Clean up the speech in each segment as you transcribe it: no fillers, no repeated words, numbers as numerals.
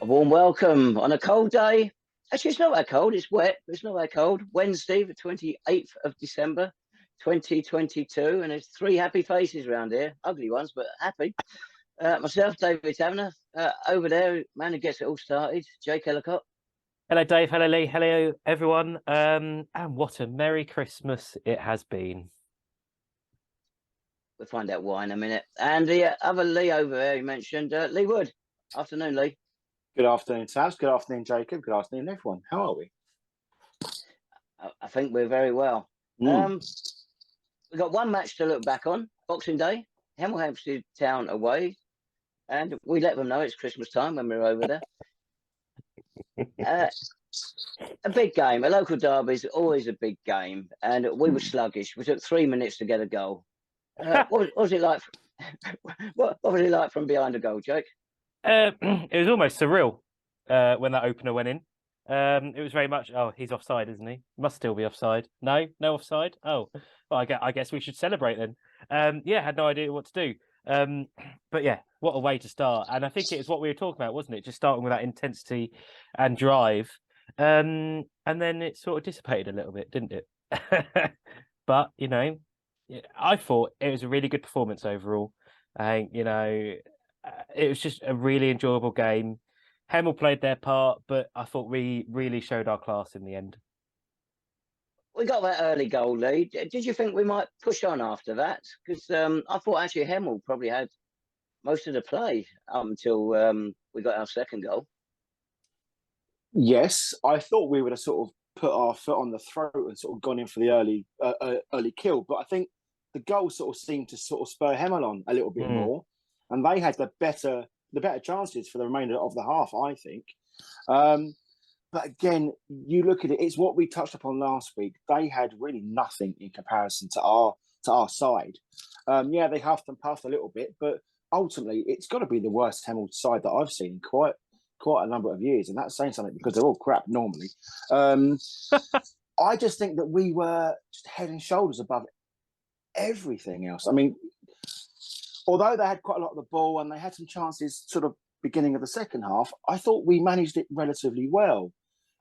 A warm welcome on a cold day. Actually, it's not that cold. It's wet, but it's not that cold. Wednesday, the 28th of December, 2022. And there's three happy faces around here. Ugly ones, but happy. Myself, David Tavener. Over there, man who gets it all started, Jake Ellacott. Hello, Dave. Hello, Lee. Hello, everyone. And what a Merry Christmas it has been. We'll find out why in a minute. And the other Lee over there, you mentioned, Lee Wood. Afternoon, Lee. Good afternoon, Taz. Good afternoon, Jacob. Good afternoon, everyone. How are we? I think we're very well. We've got one match to look back on, Boxing Day, Hemel Hempstead Town away. And we let them know it's Christmas time when we're over there. A big game. A local derby is always a big game. And we were sluggish. We took 3 minutes to get a goal. What was it like? What was it like from behind the goal, Jake? It was almost surreal when that opener went in. It was very much, oh, he's offside, isn't he? Must still be offside. No offside. Oh, well, I guess we should celebrate then. Had no idea what to do. But yeah, what a way to start. And I think it was what we were talking about, wasn't it? Just starting with that intensity and drive. And then it sort of dissipated a little bit, didn't it? But, I thought it was a really good performance overall. I think, it was just a really enjoyable game. Hemel played their part, but I thought we really showed our class in the end. We got that early goal lead. Did you think we might push on after that? Because I thought actually Hemel probably had most of the play up until we got our second goal. Yes, I thought we would have sort of put our foot on the throat and sort of gone in for the early kill. But I think the goal sort of seemed to sort of spur Hemel on a little bit more. And they had the better chances for the remainder of the half, I think. But again, you look at it; it's what we touched upon last week. They had really nothing in comparison to our side. They huffed and puffed a little bit, but ultimately, it's got to be the worst Hemel side that I've seen in quite a number of years, and that's saying something because they're all crap normally. I just think that we were just head and shoulders above everything else. I mean, although they had quite a lot of the ball and they had some chances sort of beginning of the second half, I thought we managed it relatively well.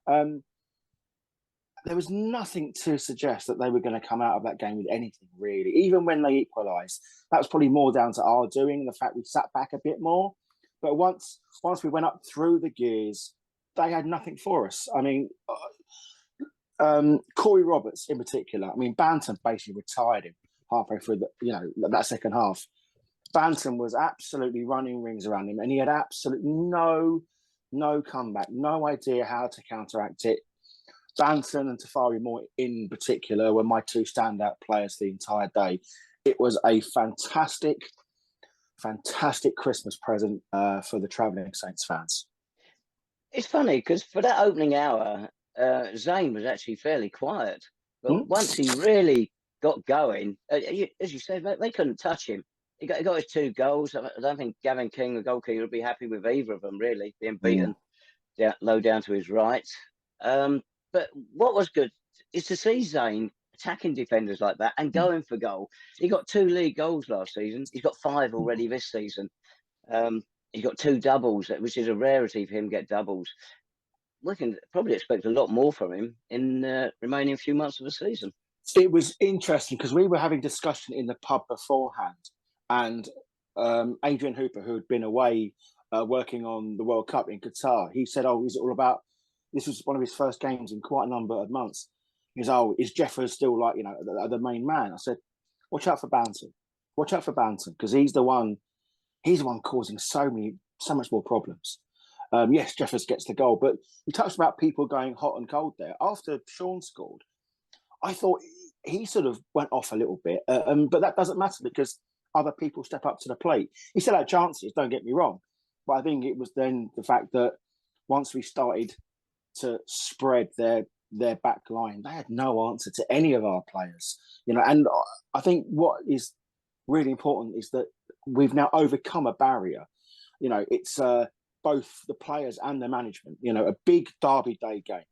There was nothing to suggest that they were going to come out of that game with anything, really. Even when they equalised, that was probably more down to our doing, the fact we sat back a bit more. But once we went up through the gears, they had nothing for us. I mean, Corey Roberts in particular. I mean, Banton basically retired him halfway through that second half. Banton was absolutely running rings around him, and he had absolutely no comeback, no idea how to counteract it. Banton and Tafari Moore in particular were my two standout players the entire day. It was a fantastic Christmas present for the travelling Saints fans. It's funny because for that opening hour, Zane was actually fairly quiet. But once he really got going, as you said, they couldn't touch him. He got his two goals. I don't think Gavin King, the goalkeeper, would be happy with either of them, really, being beaten low down to his right. But what was good is to see Zane attacking defenders like that and going for goal. He got 2 league goals last season. He's got 5 already this season. He's got 2 doubles, which is a rarity for him to get doubles. We can probably expect a lot more from him in the remaining few months of the season. It was interesting because we were having discussion in the pub beforehand, and Adrian Hooper, who had been away working on the World Cup in Qatar, he said, is it all about, this was one of his first games in quite a number of months. He said, is Jeffers still the main man? I said, watch out for Banton. Watch out for Banton, because he's the one causing so much more problems. Yes, Jeffers gets the goal, but you touched about people going hot and cold there. After Shaun scored, I thought he sort of went off a little bit, but that doesn't matter because other people step up to the plate. He still had chances, don't get me wrong, but I think it was then the fact that once we started to spread their back line, they had no answer to any of our players. And I think what is really important is that we've now overcome a barrier. It's both the players and the management. A big derby day game.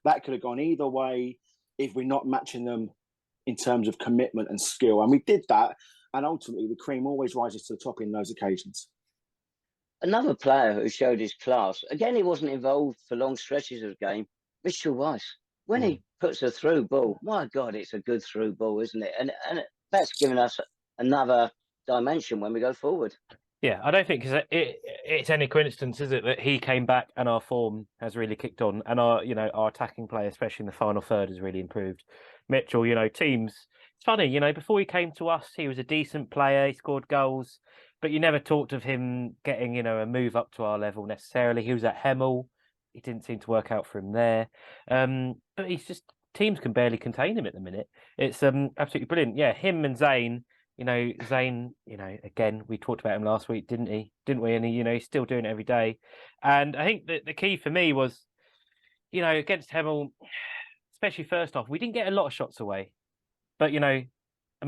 That could have gone either way if we're not matching them in terms of commitment and skill, and we did that. And ultimately, the cream always rises to the top in those occasions. Another player who showed his class. Again, he wasn't involved for long stretches of the game. Mitchell Weiss. When he puts a through ball, my God, it's a good through ball, isn't it? And that's given us another dimension when we go forward. Yeah, I don't think it's any coincidence, is it, that he came back and our form has really kicked on, and our attacking play, especially in the final third, has really improved. Mitchell, teams. It's funny, before he came to us, he was a decent player. He scored goals, but you never talked of him getting, a move up to our level necessarily. He was at Hemel. It didn't seem to work out for him there. But he's just teams can barely contain him at the minute. It's absolutely brilliant. Yeah, him and Zane. Zane, again, we talked about him last week, didn't we? And he's still doing it every day. And I think that the key for me was, against Hemel, especially first off, we didn't get a lot of shots away. But,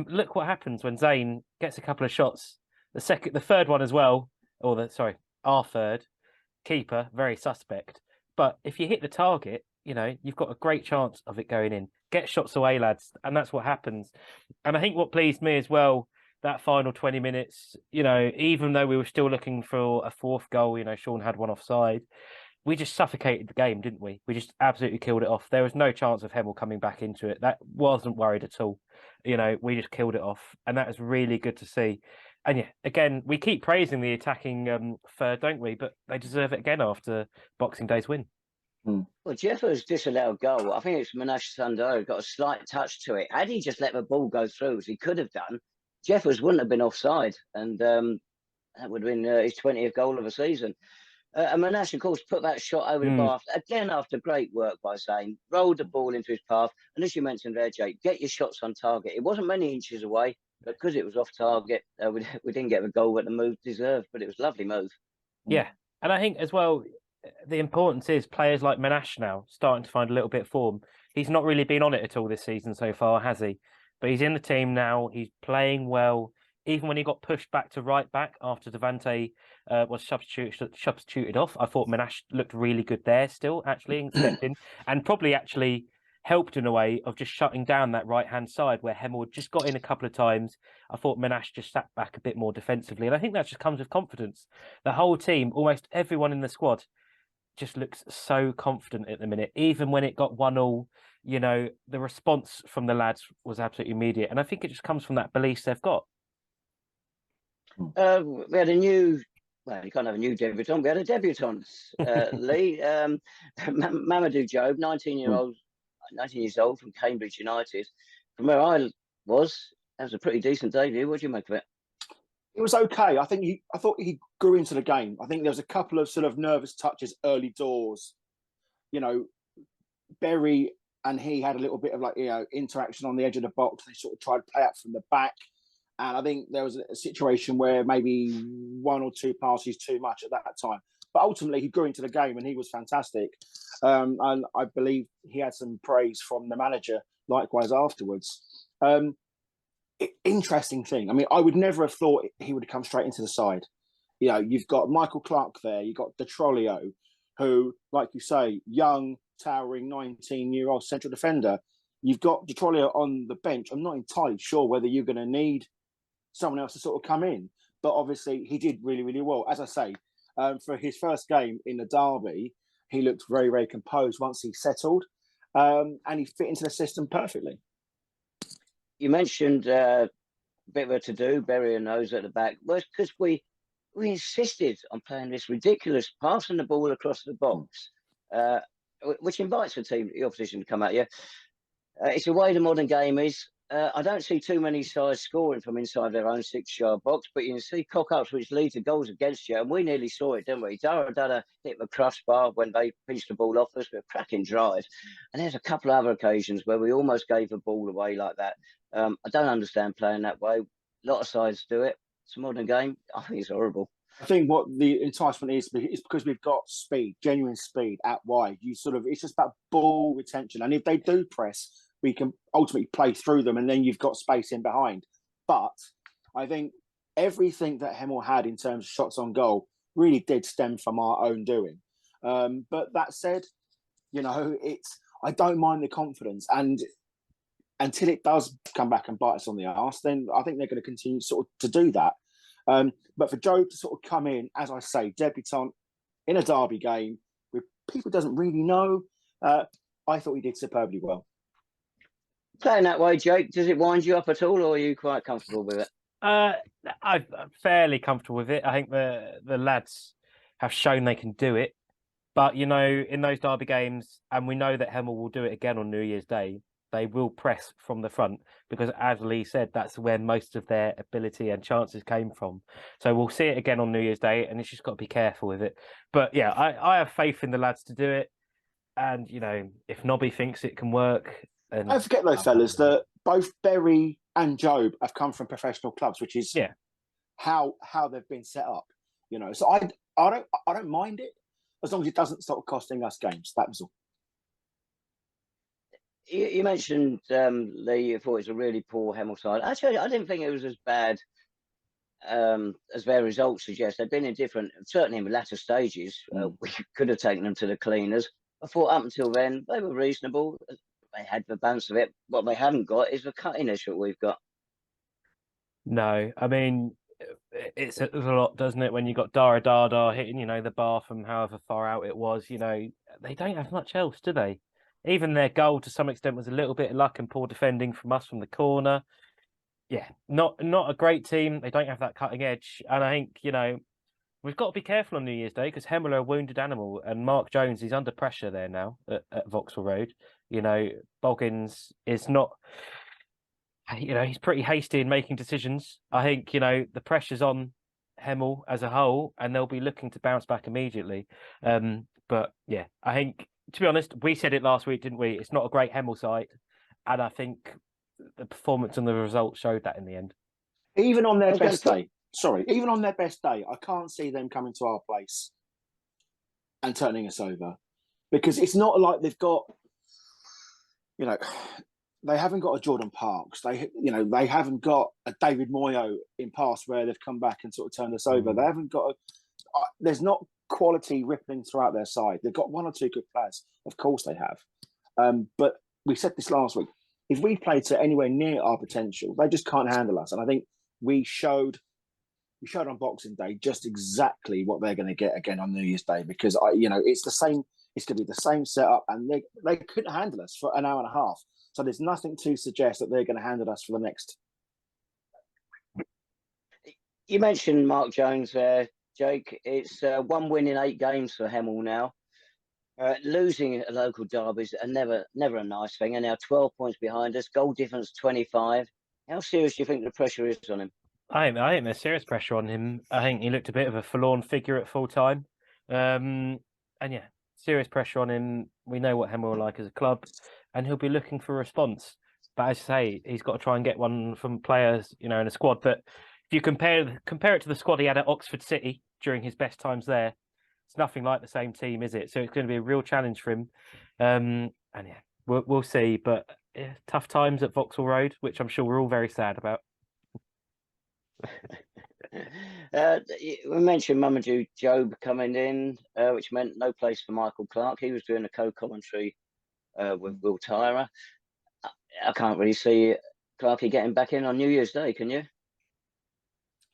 look what happens when Zane gets a couple of shots. The third one as well, our third, keeper, very suspect. But if you hit the target, you've got a great chance of it going in. Get shots away, lads, and that's what happens. And I think what pleased me as well, that final 20 minutes, even though we were still looking for a fourth goal, Shaun had one offside, we just suffocated the game, didn't we? We just absolutely killed it off. There was no chance of Hemel coming back into it. That wasn't worried at all. We just killed it off, and that was really good to see. And yeah, again, we keep praising the attacking third, don't we? But they deserve it again after Boxing Day's win. Well, Jeffers disallowed goal. I think it's Monash Sundar got a slight touch to it. Had he just let the ball go through, as he could have done, Jeffers wouldn't have been offside, and that would have been his 20th goal of the season. And Monash, of course, put that shot over the bar again after great work by Zane. Rolled the ball into his path, and as you mentioned there, Jake, get your shots on target. It wasn't many inches away, but because it was off target, we didn't get the goal that the move deserved. But it was a lovely move. Yeah, and I think as well, the importance is players like Monash now starting to find a little bit of form. He's not really been on it at all this season so far, has he? But he's in the team now. He's playing well. Even when he got pushed back to right back after Devante was substituted off, I thought Monash looked really good there still, actually, and stepped in, and probably actually helped in a way of just shutting down that right-hand side where Hemel just got in a couple of times. I thought Monash just sat back a bit more defensively. And I think that just comes with confidence. The whole team, almost everyone in the squad, just looks so confident at the minute. Even when it got 1-1, the response from the lads was absolutely immediate. And I think it just comes from that belief they've got. We had a new, well, you can't have a new debutant. We had a debutant, Lee, Mamadou Job, 19 years old from Cambridge United. From where I was, that was a pretty decent debut. What do you make of it? It was okay. I thought he grew into the game. I think there was a couple of sort of nervous touches early doors. Berry and he had a little bit of interaction on the edge of the box. They sort of tried to play out from the back. And I think there was a situation where maybe one or two passes too much at that time. But ultimately, he grew into the game and he was fantastic. And I believe he had some praise from the manager likewise afterwards. Interesting thing. I mean, I would never have thought he would have come straight into the side. You've got Michael Clark there. You've got Detrolio, who, like you say, young, towering 19-year-old central defender. You've got Detrolio on the bench. I'm not entirely sure whether you're going to need someone else to sort of come in. But obviously, he did really, really well. As I say, for his first game in the derby, he looked very, very composed once he settled. And he fit into the system perfectly. You mentioned a bit of a to-do, Berry and Nose at the back. Well, it's because we insisted on playing this ridiculous passing the ball across the box, which invites the opposition to come at you. It's the way the modern game is. I don't see too many sides scoring from inside their own 6-yard box, but you can see cock-ups which lead to goals against you, and we nearly saw it, didn't we? Dara hit the crossbar when they pinched the ball off us with a cracking drive, and there's a couple of other occasions where we almost gave the ball away like that. I don't understand playing that way. A lot of sides do it. It's a modern game. I think it's horrible. I think what the enticement is because we've got speed, genuine speed out wide. It's just about ball retention, and if they do press, we can ultimately play through them, and then you've got space in behind. But I think everything that Hemel had in terms of shots on goal really did stem from our own doing. But that said, I don't mind the confidence, and until it does come back and bite us on the arse, then I think they're going to continue sort of to do that. But for Joe to sort of come in, as I say, debutant in a derby game with people doesn't really know, I thought he did superbly well. Playing that way, Jake, does it wind you up at all, or are you quite comfortable with it? I'm fairly comfortable with it. I think the lads have shown they can do it. But, you know, in those derby games, and we know that Hemel will do it again on New Year's Day, they will press from the front because, as Lee said, that's where most of their ability and chances came from. So we'll see it again on New Year's Day, and it's just got to be careful with it. But, yeah, I have faith in the lads to do it. And, you know, if Nobby thinks it can work... And don't forget, though, fellas, that both Berry and Job have come from professional clubs, which is how they've been set up. You know, so I don't mind it as long as it doesn't start costing us games. That was all. You mentioned Lee. You thought it was a really poor Hemel side. Actually, I didn't think it was as bad as their results suggest. They've been in different, certainly in the latter stages. We could have taken them to the cleaners. I thought up until then they were reasonable. They had the balance of it. What they haven't got is the cuttiness that we've got. No, I mean, it's a lot, doesn't it? When you got Dara Dada hitting, you know, the bar from however far out it was, you know, they don't have much else, do they? Even their goal to some extent was a little bit of luck and poor defending from us from the corner. Yeah, not a great team. They don't have that cutting edge. And I think, you know, we've got to be careful on New Year's Day because Hemel are a wounded animal and Mark Jones is under pressure there now at Vauxhall Road. You know, Boggins is not... You know, he's pretty hasty in making decisions. I think, you know, the pressure's on Hemel as a whole, and they'll be looking to bounce back immediately. But yeah, I think, to be honest, we said it last week, didn't we? It's not a great Hemel side, and I think the performance and the results showed that in the end. Even on their best day, even on their best day, I can't see them coming to our place and turning us over because it's not like they've got, you know. They haven't got a Jordan Parks. They haven't got a David Moyo in past where they've come back and sort of turned us over. They haven't got. There's not quality rippling throughout their side. They've got one or two good players, of course they have. But we said this last week. If we played to anywhere near our potential, they just can't handle us. And I think we showed on Boxing Day just exactly what they're going to get again on New Year's Day because it's the same. It's going to be the same setup, and they couldn't handle us for an hour and a half. So there's nothing to suggest that they're going to handle us for the next. You mentioned Mark Jones there, Jake. It's 1 win in 8 games for Hemel now. Losing at local derbies are never a nice thing. And now 12 points behind us, goal difference 25. How serious do you think the pressure is on him? I think there's serious pressure on him. I think he looked a bit of a forlorn figure at full time. And yeah, serious pressure on him. We know what Hemel are like as a club, and he'll be looking for a response. But as I say, he's got to try and get one from players, you know, in a squad that, if you compare it to the squad he had at Oxford City during his best times there, it's nothing like the same team, is it? So it's going to be a real challenge for him. And yeah, we'll see. But yeah, tough times at Vauxhall Road, which I'm sure we're all very sad about. We mentioned Mamadou Job coming in, which meant no place for Michael Clark. He was doing a co-commentary with Will Tyra. I can't really see Clarkey getting back in on New Year's Day, can you?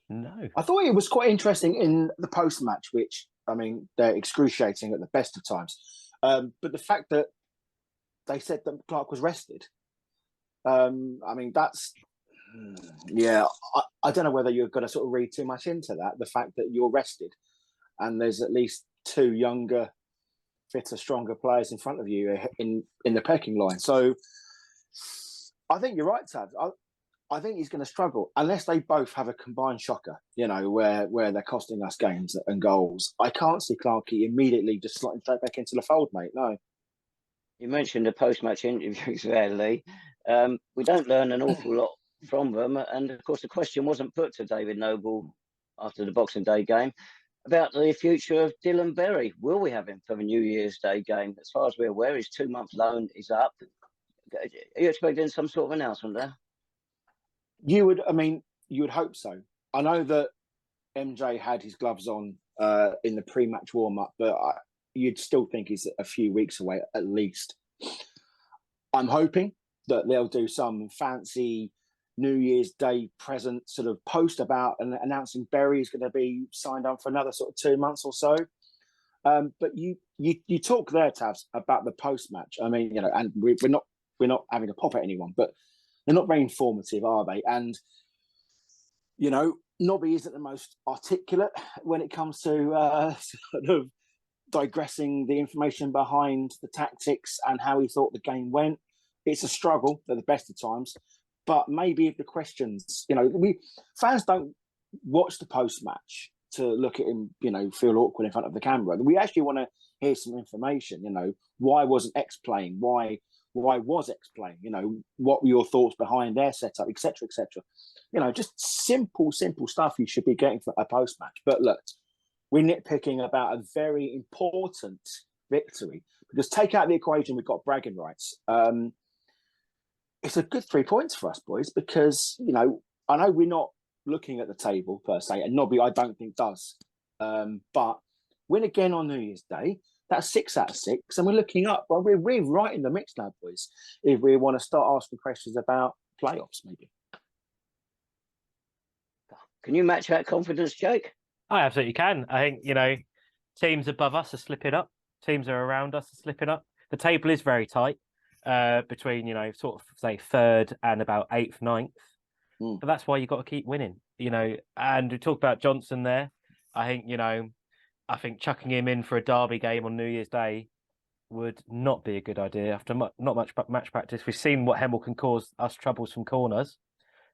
No. I thought it was quite interesting in the post-match, which, I mean, they're excruciating at the best of times. But the fact that they said that Clark was rested, I mean, that's... Yeah, I don't know whether you're going to sort of read too much into that, the fact that you're rested and there's at least 2 younger, fitter, stronger players in front of you in the pecking line. So I think you're right, Tav. I think he's going to struggle unless they both have a combined shocker, you know, where they're costing us games and goals. I can't see Clarkey immediately just slotting straight back into the fold, mate. No. You mentioned the post-match interviews there, Lee. We don't learn an awful lot from them. And of course, the question wasn't put to David Noble after the Boxing Day game about the future of Dylan Berry. Will we have him for the New Year's Day game? As far as we're aware, his 2-month loan is up. Are you expecting some sort of announcement there? You would hope so. I know that MJ had his gloves on in the pre-match warm-up, but you'd still think he's a few weeks away at least. I'm hoping that they'll do some fancy New Year's Day present sort of post about and announcing Berry's going to be signed on for another sort of 2 months or so. But you talk there, Tavs, about the post match. I mean, and we're not having a pop at anyone, but they're not very informative, are they? And Nobby isn't the most articulate when it comes to sort of digressing the information behind the tactics and how he thought the game went. It's a struggle at the best of times, but maybe if the questions, fans don't watch the post match to look at him, feel awkward in front of the camera. We actually want to hear some information. Why wasn't X playing? Why was X playing? What were your thoughts behind their setup, etc., etc. Just simple stuff you should be getting for a post match. But look, we're nitpicking about a very important victory because take out the equation, we've got bragging rights. It's a good 3 points for us, boys, because I know we're not looking at the table per se, and Nobby I don't think does. But win again on New Year's Day. That's 6 out of 6, and we're looking up. Well, we're right in the mix now, boys. If we want to start asking questions about playoffs, maybe. Can you match that confidence, Jake? I absolutely can. I think teams above us are slipping up. Teams are around us are slipping up. The table is very tight between sort of say 3rd and about 8th, 9th. But that's why you've got to keep winning. And we talk about Johnson there. I think chucking him in for a derby game on New Year's Day would not be a good idea after not much match practice. We've seen what Hemel can cause us troubles from corners.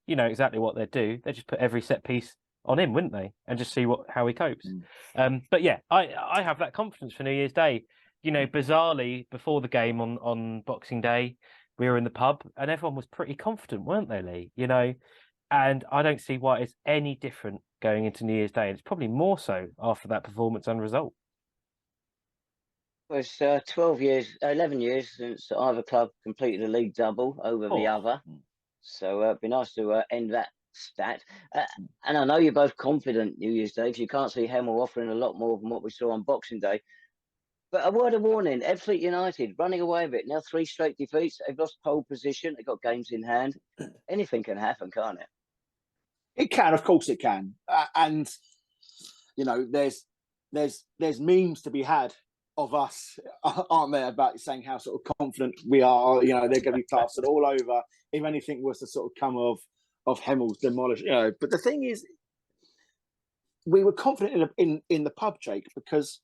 You know exactly what they'd do. They'd just put every set piece on him, wouldn't they? And just see how he copes. But yeah, I have that confidence for New Year's Day. Bizarrely, before the game on Boxing Day, we were in the pub and everyone was pretty confident, weren't they, Lee? And I don't see why it's any different going into New Year's Day. And it's probably more so after that performance and result. Well, it's 11 years since either club completed a league double over the other. So it'd be nice to end that stat. And I know you're both confident New Year's Day because you can't see Hemel offering a lot more than what we saw on Boxing Day. But a word of warning, Ebbsfleet United running away a bit. Now 3 straight defeats. They've lost pole position. They've got games in hand. Anything can happen, can't it? It can, of course it can. And, there's memes to be had of us, aren't there, about saying how sort of confident we are. They're going to be plastered all over if anything was to sort of come of Hemel's demolish. But the thing is, we were confident in the pub, Jake, because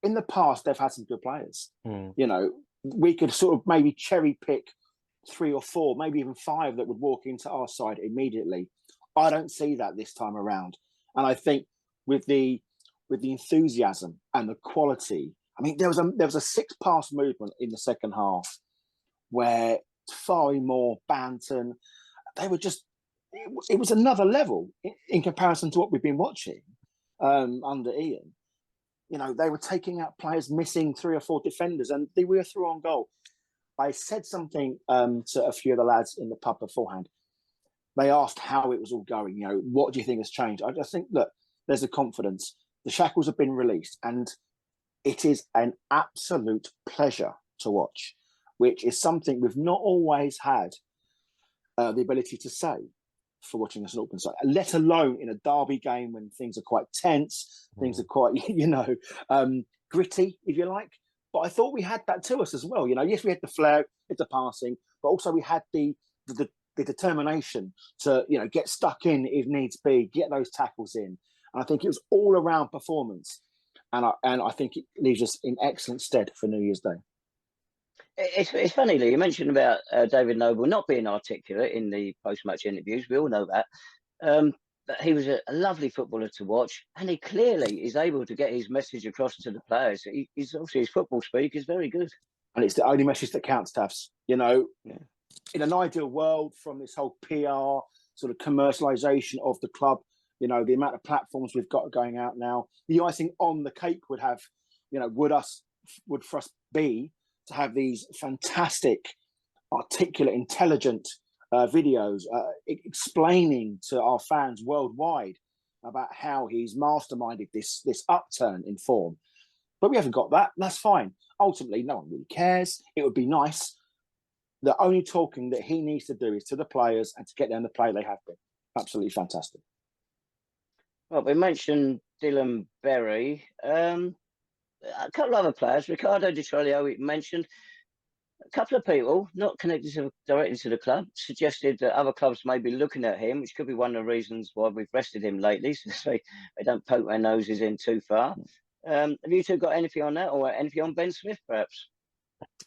in the past they've had some good players. We could sort of maybe cherry pick 3 or 4, maybe even 5 that would walk into our side immediately. I don't see that this time around, and I think with the enthusiasm and the quality. I mean, there was a 6-pass movement in the second half where Farrimore, Banton, they were just. It was another level in comparison to what we've been watching under Ian. They were taking out players, missing 3 or 4 defenders, and they were through on goal. I said something to a few of the lads in the pub beforehand. They asked how it was all going. What do you think has changed? I just think, look, there's a confidence. The shackles have been released, and it is an absolute pleasure to watch, which is something we've not always had the ability to say for watching a St Albans side, let alone in a derby game when things are quite tense, things are quite, gritty, if you like. But I thought we had that to us as well. Yes, we had the flair, the passing, but also we had the determination to, get stuck in if needs be, get those tackles in. And I think it was all around performance, and I think it leaves us in excellent stead for New Year's Day. It's funny, Lee, you mentioned about David Noble not being articulate in the post-match interviews. We all know that. But he was a lovely footballer to watch, and he clearly is able to get his message across to the players. He's obviously, his football speak is very good. And it's the only message that counts, Tavs. In an ideal world, from this whole PR sort of commercialisation of the club, the amount of platforms we've got going out now, the icing on the cake would have, would for us be to have these fantastic, articulate, intelligent videos explaining to our fans worldwide about how he's masterminded this upturn in form. But we haven't got that. That's fine. Ultimately, no one really cares. It would be nice. the only talking that he needs to do is to the players and to get them the play they have been. Absolutely fantastic. Well, we mentioned Dylan Berry. A couple of other players, Ricardo Di Trollio, we mentioned. A couple of people, not connected directly to the club, suggested that other clubs may be looking at him, which could be one of the reasons why we've rested him lately, so they don't poke their noses in too far. Have you two got anything on that, or anything on Ben Smith, perhaps?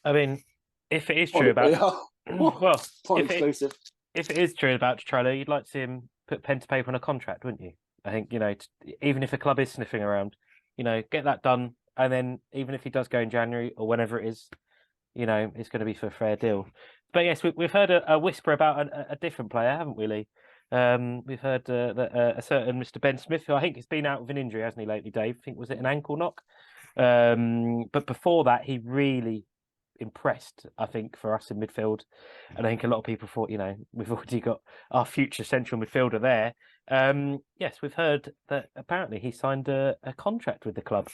I mean, if it is true about well, exclusive. If it is true about Trello, you'd like to see him put pen to paper on a contract, wouldn't you? I think, even if a club is sniffing around, get that done, and then even if he does go in January or whenever it is, it's going to be for a fair deal. But yes, we've heard a whisper about a different player, haven't we, Lee? We've heard that a certain Mr. Ben Smith, who I think has been out with an injury, hasn't he, lately, Dave? I think, was it an ankle knock? But before that, he really impressed, I think, for us in midfield. And I think a lot of people thought, we've already got our future central midfielder there. Yes, we've heard that apparently he signed a contract with the club,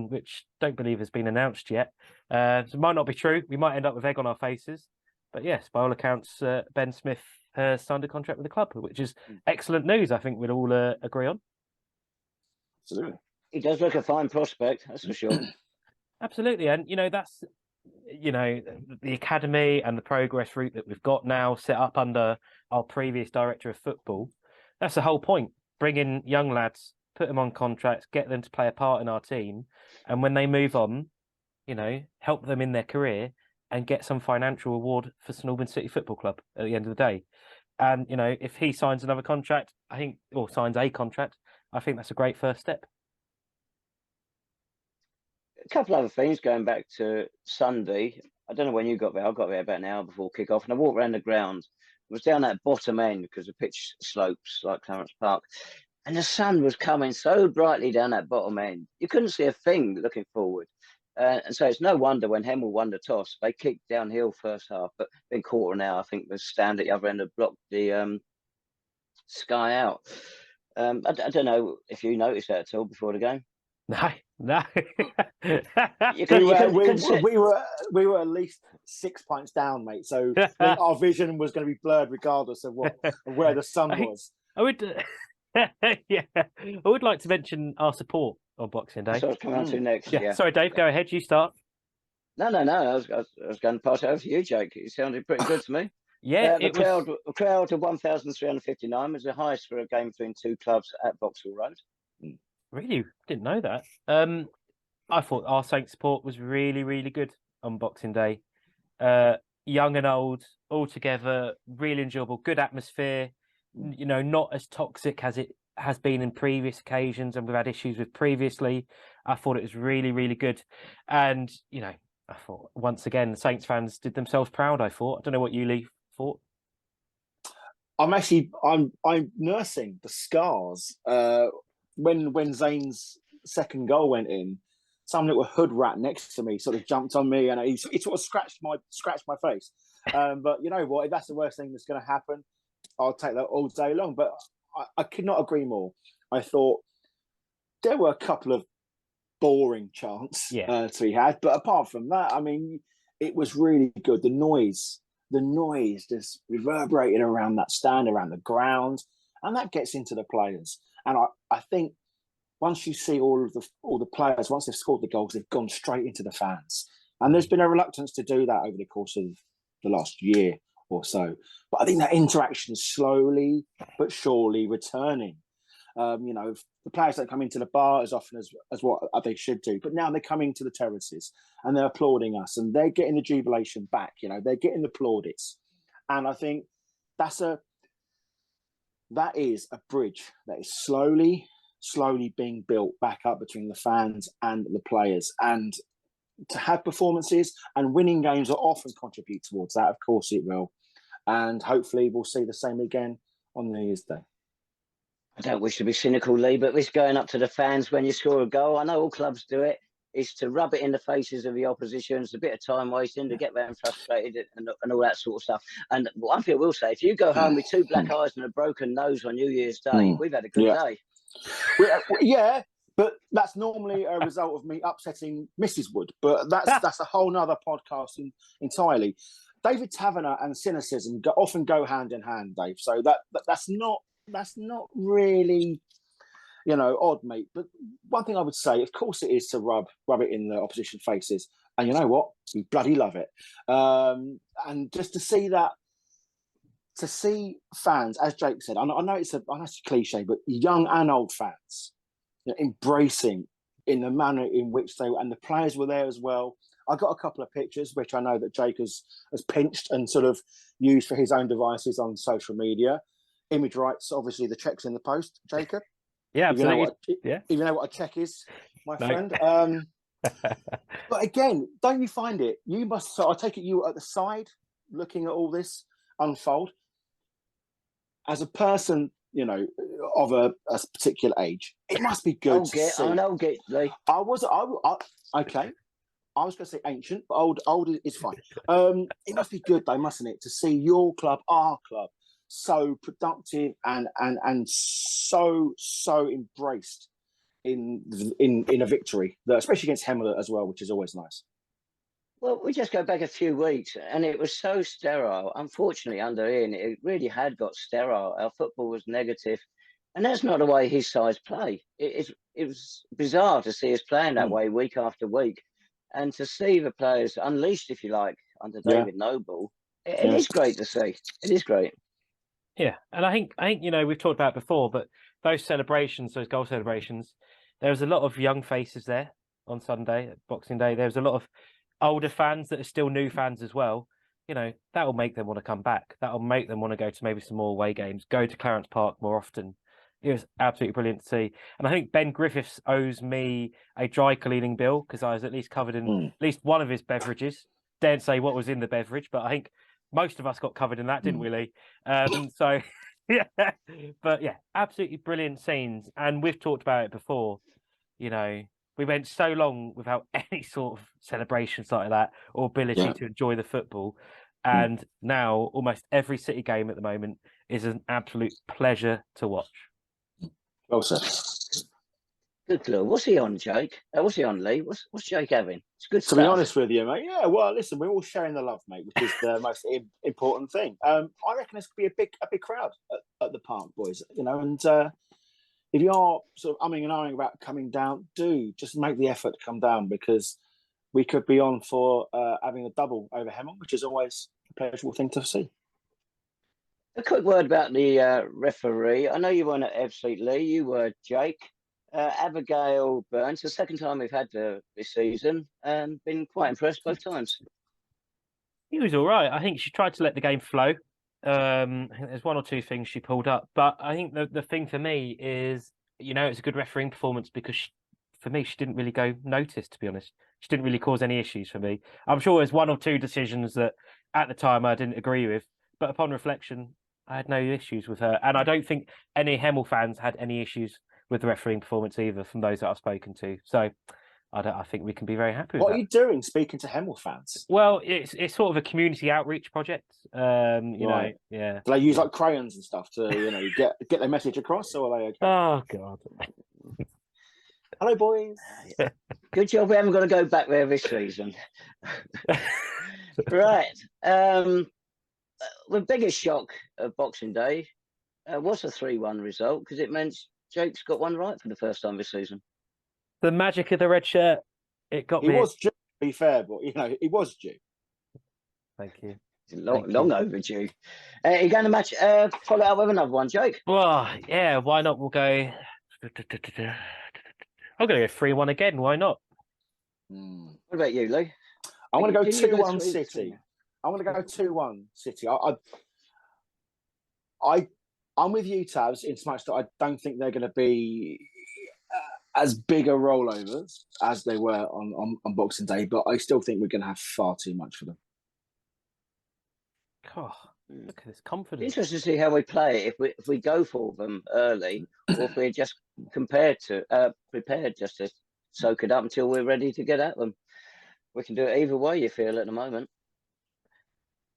which don't believe has been announced yet. So it might not be true. We might end up with egg on our faces. But yes, by all accounts, Ben Smith has signed a contract with the club, which is excellent news, I think we'd all agree on. Absolutely. He does look a fine prospect, that's for sure. Absolutely. And, that's, the academy and the progress route that we've got now set up under our previous director of football. That's the whole point. Bring in young lads, put them on contracts, get them to play a part in our team. And when they move on, help them in their career and get some financial reward for St Albans City Football Club at the end of the day. And, if he signs another contract, signs a contract, I think that's a great first step. A couple other things going back to Sunday. I don't know when you got there. I got there about an hour before kick-off, and I walked around the ground. I was down that bottom end because the pitch slopes like Clarence Park, and the sun was coming so brightly down that bottom end. You couldn't see a thing looking forward. And so it's no wonder when Hemel won the toss, they kicked downhill first half, but in quarter now, I think the stand at the other end had blocked the sky out. I don't know if you noticed that at all before the game. No. We were at least 6 points down, mate. So I think our vision was going to be blurred regardless of where the sun was. I would, I would like to mention our support on Boxing Day. So I was coming on to next. Yeah. Sorry, Dave. Go ahead. You start. No. I was going to pass it over to you, Jake. It sounded pretty good to me. Yeah, the crowd of 1,359 was the highest for a game between two clubs at Vauxhall Road. Really? Didn't know that. I thought our Saints support was really, really good on Boxing Day. Young and old, all together, really enjoyable, good atmosphere. Not as toxic as it has been in previous occasions and we've had issues with previously. I thought it was really, really good. And, I thought, once again, the Saints fans did themselves proud, I thought. I don't know what you, Lee, thought. I'm nursing the scars. When Zane's second goal went in, some little hood rat next to me sort of jumped on me and he sort of scratched my face. But you know what? If that's the worst thing that's going to happen, I'll take that all day long. But I could not agree more. I thought there were a couple of boring chants to be had, but apart from that, I mean, it was really good. The noise just reverberated around that stand, around the ground, and that gets into the players. And I think once you see all the players, once they've scored the goals, they've gone straight into the fans. And there's been a reluctance to do that over the course of the last year or so. But I think that interaction is slowly but surely returning. The players don't come into the bar as often as what they should do. But now they're coming to the terraces and they're applauding us and they're getting the jubilation back. They're getting the plaudits. And I think that is a bridge that is slowly being built back up between the fans and the players. And to have performances and winning games will often contribute towards that. Of course it will. And hopefully we'll see the same again on New Year's Day. I don't wish to be cynical, Lee, but this going up to the fans when you score a goal, I know all clubs do it, is to rub it in the faces of the opposition. It's a bit of time wasting to get them frustrated and all that sort of stuff. And one thing I will say, if you go home with two black eyes and a broken nose on New Year's Day, we've had a good day. Yeah, but that's normally a result of me upsetting Mrs. Wood. But that's a whole nother podcast entirely. David Tavener and cynicism often go hand in hand, Dave. So that's not really, odd, mate. But one thing I would say, of course, it is to rub it in the opposition faces, and you know what, we bloody love it. And just to see that. To see fans, as Jake said, I know it's a cliche, but young and old fans embracing in the manner in which and the players were there as well. I got a couple of pictures, which I know that Jake has pinched and sort of used for his own devices on social media. Image rights, obviously, the check's in the post, Jacob. Yeah, absolutely. If you know what a check is, my friend. But again, don't you find it? You must. So I take it you were at the side looking at all this unfold. As a person, of a particular age, it must be good to see. I know, okay. I was going to say ancient, but old is fine. It must be good though, mustn't it, to see your club, our club, so productive and so embraced in a victory, especially against Hemel as well, which is always nice. Well, we just go back a few weeks, and it was so sterile. Unfortunately, under Ian, it really had got sterile. Our football was negative, and that's not the way his sides play. It was bizarre to see us playing that way week after week, and to see the players unleashed, if you like, under David Noble. It is great to see. It is great. Yeah, and I think we've talked about it before, but those celebrations, those goal celebrations, there was a lot of young faces there on Sunday, Boxing Day. There was a lot of older fans that are still new fans as well. That will make them want to come back. That will make them want to go to maybe some more away games, go to Clarence Park more often. It was absolutely brilliant to see. And I think Ben Griffiths owes me a dry cleaning bill because I was at least covered in at least one of his beverages. Daren't say what was in the beverage, but I think most of us got covered in that, didn't we, Lee? So, yeah. But yeah, absolutely brilliant scenes. And we've talked about it before, we went so long without any sort of celebrations like that or ability to enjoy the football. And now almost every City game at the moment is an absolute pleasure to watch. Well said. Good Lord. What's he on, Jake? What's he on, Lee? What's Jake having? It's good stuff. To be honest with you, mate. Yeah, well, listen, we're all sharing the love, mate, which is the most important thing. I reckon this could be a big crowd at the Park, boys. And if you are sort of umming and ahhing about coming down, do just make the effort to come down because we could be on for having a double over Hemel, which is always a pleasurable thing to see. A quick word about the referee. I know you weren't at FC Lee. You were, Jake. Abigail Burns, the second time we've had this season, and been quite impressed both times. He was all right. I think she tried to let the game flow. I think there's one or two things she pulled up, but I think the thing for me is, it's a good refereeing performance because for me, she didn't really go noticed, to be honest. She didn't really cause any issues for me. I'm sure there's one or two decisions that at the time I didn't agree with, but upon reflection, I had no issues with her. And I don't think any Hemel fans had any issues with the refereeing performance either from those that I've spoken to. So I think we can be very happy with What that. are you doing speaking to Hemel fans? Well, it's sort of a community outreach project. Right. Yeah. Do they use like crayons and stuff to, get their message across, or are they okay? Oh, God. Hello, boys. Good job we haven't got to go back there this season. Right. The biggest shock of Boxing Day was a 3-1 result because it meant Jake's got one right for the first time this season. The magic of the red shirt, it got me. It was due, to be fair, but, it was due. Thank you. Long overdue. You're going to match, follow up with another one, Jake? Well, yeah, why not? We'll go... I'm going to go 3-1 again. Why not? What about you, Lee? I want to go 2-1 City. I want to go 2-1 City. I'm with you, Tabs, in so much that I don't think they're going to be as big a rollovers as they were on Boxing Day, but I still think we're going to have far too much for them. Oh, look at this confidence. Interesting to see how we play if we go for them early, or if we're just prepared just to soak it up until we're ready to get at them. We can do it either way, you feel, at the moment.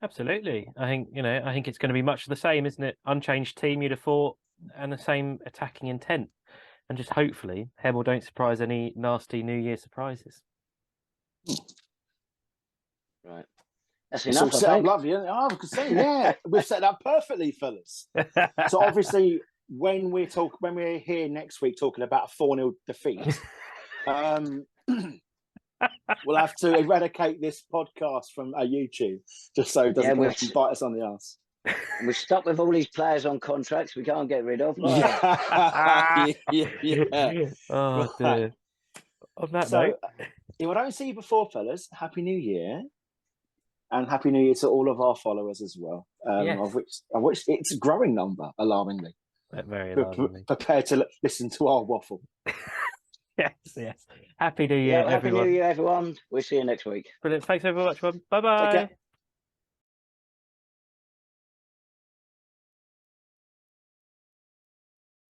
Absolutely. I think it's going to be much the same, isn't it? Unchanged team, you'd have thought, and the same attacking intent. And just hopefully Hemel don't surprise any nasty New Year surprises. Right. That's It's all enough, I set up think. lovely. Oh, I can see, yeah. We've set up perfectly, fellas. So obviously, when we're here next week talking about a 4-0 defeat, we'll have to eradicate this podcast from YouTube just so it doesn't come back and bite us on the arse. And we're stuck with all these players on contracts we can't get rid of. Yeah. Oh, dear. On that So, note, if I don't see you before, fellas, Happy New Year. And Happy New Year to all of our followers as well, Yes. of which it's a growing number, alarmingly. very alarmingly. Prepared to listen to our waffle. Yes. Happy New Year, Happy everyone. New Year, everyone. We'll see you next week. Brilliant. Thanks very much, everyone. Bye-bye. Take care.